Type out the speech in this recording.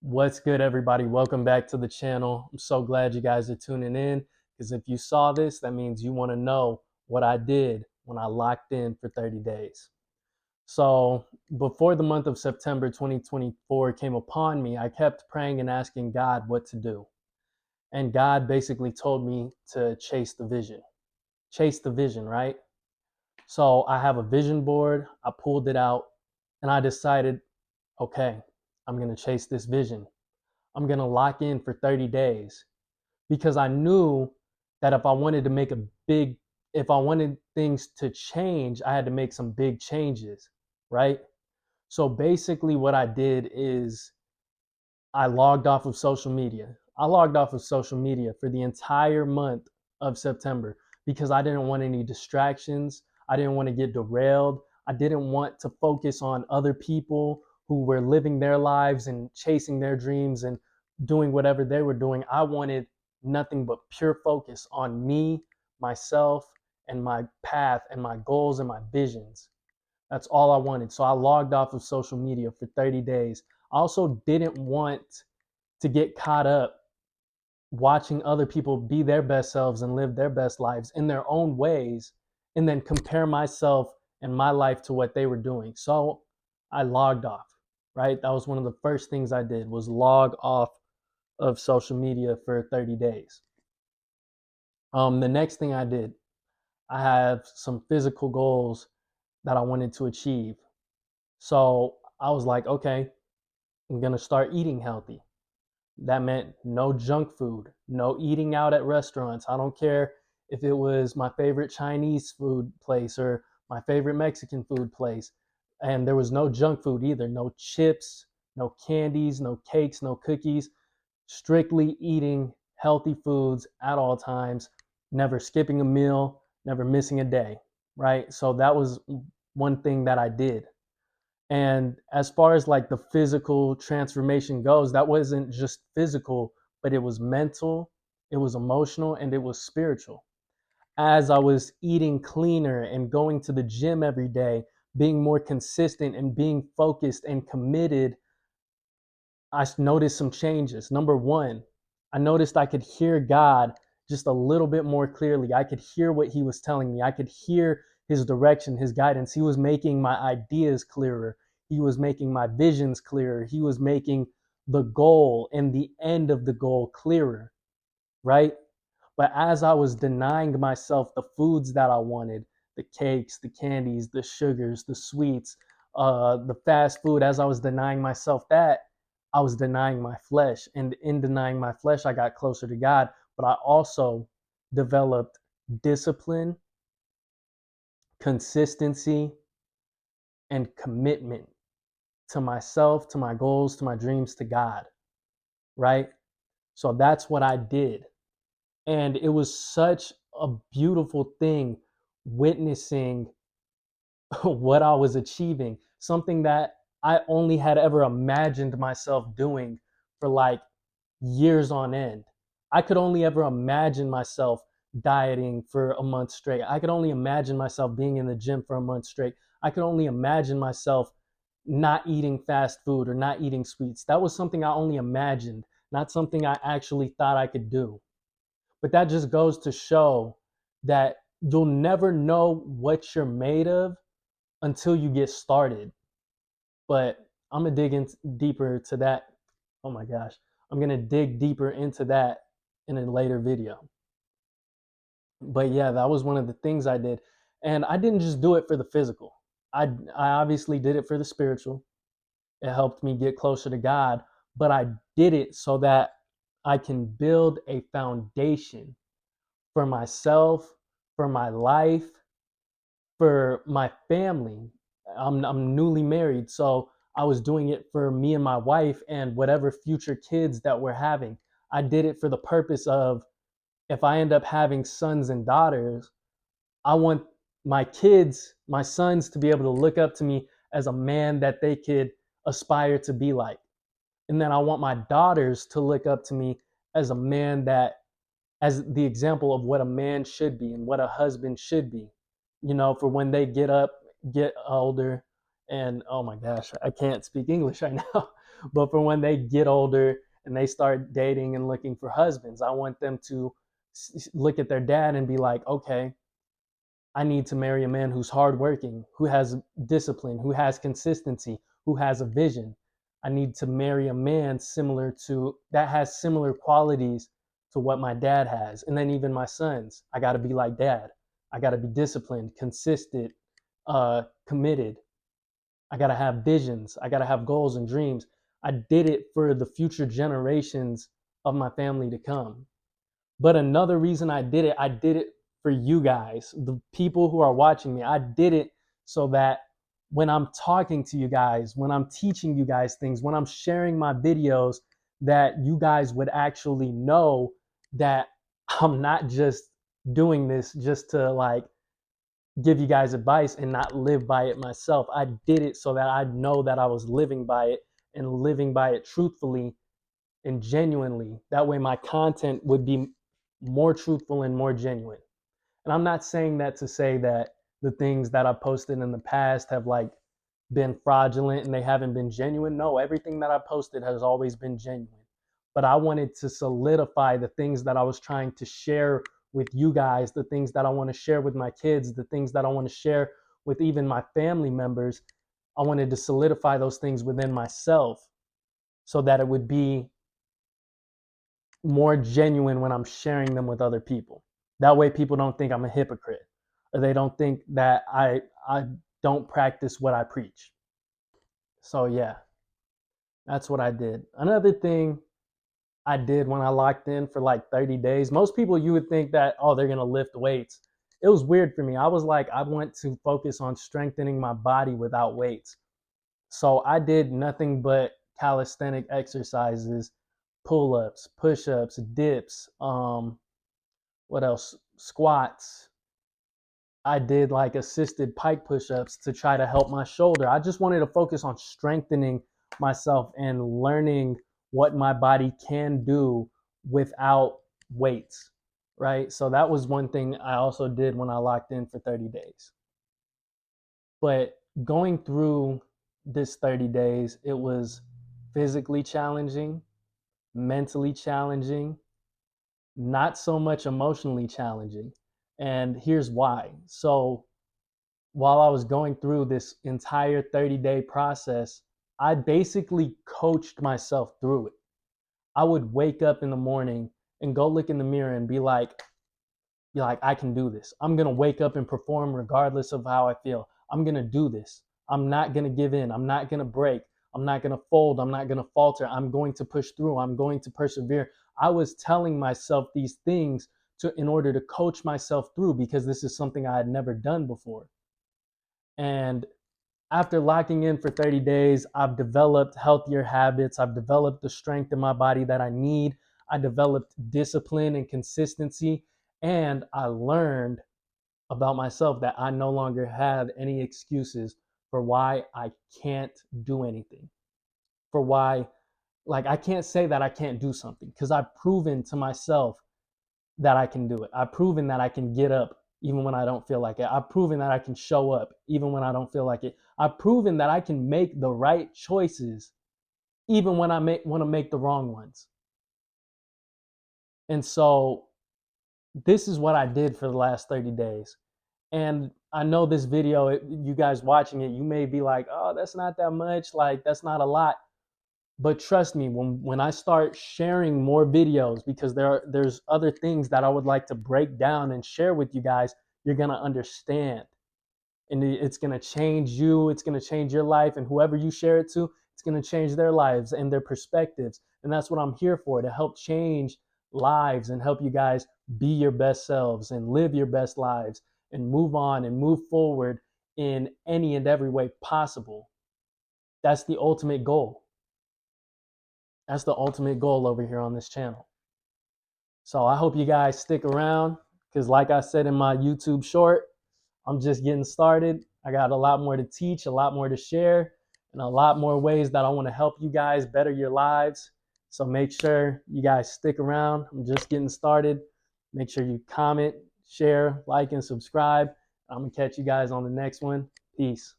What's good, everybody? Welcome back to the channel. I'm so glad you guys are tuning in because if you saw this, that means you want to know what I did when I locked in for 30 days. So, before the month of September 2024 came upon me, I kept praying and asking God what to do. And God basically told me to chase the vision. Chase the vision, right? So, I have a vision board. I pulled it out and I decided, okay, I'm going to chase this vision. I'm going to lock in for 30 days because I knew that if I wanted things to change, I had to make some big changes, right? So basically, what I did is I logged off of social media. I logged off of social media for the entire month of September because I didn't want any distractions. I didn't want to get derailed. I didn't want to focus on other people who were living their lives and chasing their dreams and doing whatever they were doing. I wanted nothing but pure focus on me, myself, and my path and my goals and my visions. That's all I wanted. So I logged off of social media for 30 days. I also didn't want to get caught up watching other people be their best selves and live their best lives in their own ways and then compare myself and my life to what they were doing. So I logged off, right? That was one of the first things I did was log off of social media for 30 days. The next thing I did, I have some physical goals that I wanted to achieve. So I was like, okay, I'm going to start eating healthy. That meant no junk food, no eating out at restaurants. I don't care if it was my favorite Chinese food place or my favorite Mexican food place. And there was no junk food either, no chips, no candies, no cakes, no cookies. Strictly eating healthy foods at all times, never skipping a meal, never missing a day, right? So that was one thing that I did. And as far as like the physical transformation goes, that wasn't just physical, but it was mental, it was emotional, and it was spiritual. As I was eating cleaner and going to the gym every day, being more consistent and being focused and committed, I noticed some changes. Number one, I noticed I could hear God just a little bit more clearly. I could hear what He was telling me. I could hear His direction, His guidance. He was making my ideas clearer. He was making my visions clearer. He was making the goal and the end of the goal clearer, right? But as I was denying myself the foods that I wanted, the cakes, the candies, the sugars, the sweets, the fast food, as I was denying myself that, I was denying my flesh. And in denying my flesh, I got closer to God. But I also developed discipline, consistency, and commitment to myself, to my goals, to my dreams, to God, right? So that's what I did. And it was such a beautiful thing witnessing what I was achieving, something that I only had ever imagined myself doing for like years on end. I could only ever imagine myself dieting for a month straight. I could only imagine myself being in the gym for a month straight. I could only imagine myself not eating fast food or not eating sweets. That was something I only imagined, not something I actually thought I could do. But that just goes to show that you'll never know what you're made of until you get started. But I'm gonna dig in deeper to that. Oh my gosh. I'm gonna dig deeper into that in a later video. But yeah, that was one of the things I did. And I didn't just do it for the physical. I obviously did it for the spiritual. It helped me get closer to God, but I did it so that I can build a foundation for myself, for my life, for my family. I'm newly married, so I was doing it for me and my wife and whatever future kids that we're having. I did it for the purpose of if I end up having sons and daughters, I want my kids, my sons, to be able to look up to me as a man that they could aspire to be like. And then I want my daughters to look up to me as a man that, as the example of what a man should be and what a husband should be, for when they get older. And oh my gosh, I can't speak English right now. But for when they get older and they start dating and looking for husbands, I want them to look at their dad and be like, okay, I need to marry a man who's hardworking, who has discipline, who has consistency, who has a vision. I need to marry a man similar to that has similar qualities to what my dad has. And then even my sons, I got to be like dad. I got to be disciplined, consistent, committed. I got to have visions. I got to have goals and dreams. I did it for the future generations of my family to come. But another reason I did it for you guys, the people who are watching me. I did it so that when I'm talking to you guys, when I'm teaching you guys things, when I'm sharing my videos, that you guys would actually know that I'm not just doing this just to like give you guys advice and not live by it myself. I did it so that I know that I was living by it and living by it truthfully and genuinely. That way my content would be more truthful and more genuine. And I'm not saying that to say that the things that I posted in the past have like been fraudulent and they haven't been genuine. No, everything that I posted has always been genuine. But I wanted to solidify the things that I was trying to share with you guys, the things that I want to share with my kids, the things that I want to share with even my family members. I wanted to solidify those things within myself so that it would be more genuine when I'm sharing them with other people. That way people don't think I'm a hypocrite or they don't think that I don't practice what I preach. So yeah, that's what I did. Another thing I did when I locked in for like 30 days, most people you would think that, oh, they're going to lift weights. It was weird for me. I was like, I want to focus on strengthening my body without weights. So I did nothing but calisthenic exercises, pull-ups, push-ups, dips, what else? Squats. I did like assisted pike push-ups to try to help my shoulder. I just wanted to focus on strengthening myself and learning what my body can do without weights, right? So that was one thing I also did when I locked in for 30 days. But going through this 30 days, it was physically challenging, mentally challenging, not so much emotionally challenging. And here's why. So, while I was going through this entire 30-day process, I basically coached myself through it. I would wake up in the morning and go look in the mirror and be like, I can do this. I'm going to wake up and perform regardless of how I feel. I'm going to do this. I'm not going to give in. I'm not going to break. I'm not going to fold. I'm not going to falter. I'm going to push through. I'm going to persevere. I was telling myself these things in order to coach myself through because this is something I had never done before. And after locking in for 30 days, I've developed healthier habits. I've developed the strength in my body that I need. I developed discipline and consistency. And I learned about myself that I no longer have any excuses for why I can't do anything. For why, like, I can't say that I can't do something because I've proven to myself that I can do it. I've proven that I can get up even when I don't feel like it. I've proven that I can show up even when I don't feel like it. I've proven that I can make the right choices even when I want to make the wrong ones. And so this is what I did for the last 30 days. And I know this video, you guys watching it, you may be like, oh, that's not that much. Like, that's not a lot. But trust me, when I start sharing more videos, because there's other things that I would like to break down and share with you guys, you're going to understand. And it's going to change you. It's going to change your life. And whoever you share it to, it's going to change their lives and their perspectives. And that's what I'm here for, to help change lives and help you guys be your best selves and live your best lives and move on and move forward in any and every way possible. That's the ultimate goal. That's the ultimate goal over here on this channel. So I hope you guys stick around because like I said in my YouTube short, I'm just getting started. I got a lot more to teach, a lot more to share, and a lot more ways that I want to help you guys better your lives. So make sure you guys stick around. I'm just getting started. Make sure you comment, share, like, and subscribe. I'm going to catch you guys on the next one. Peace.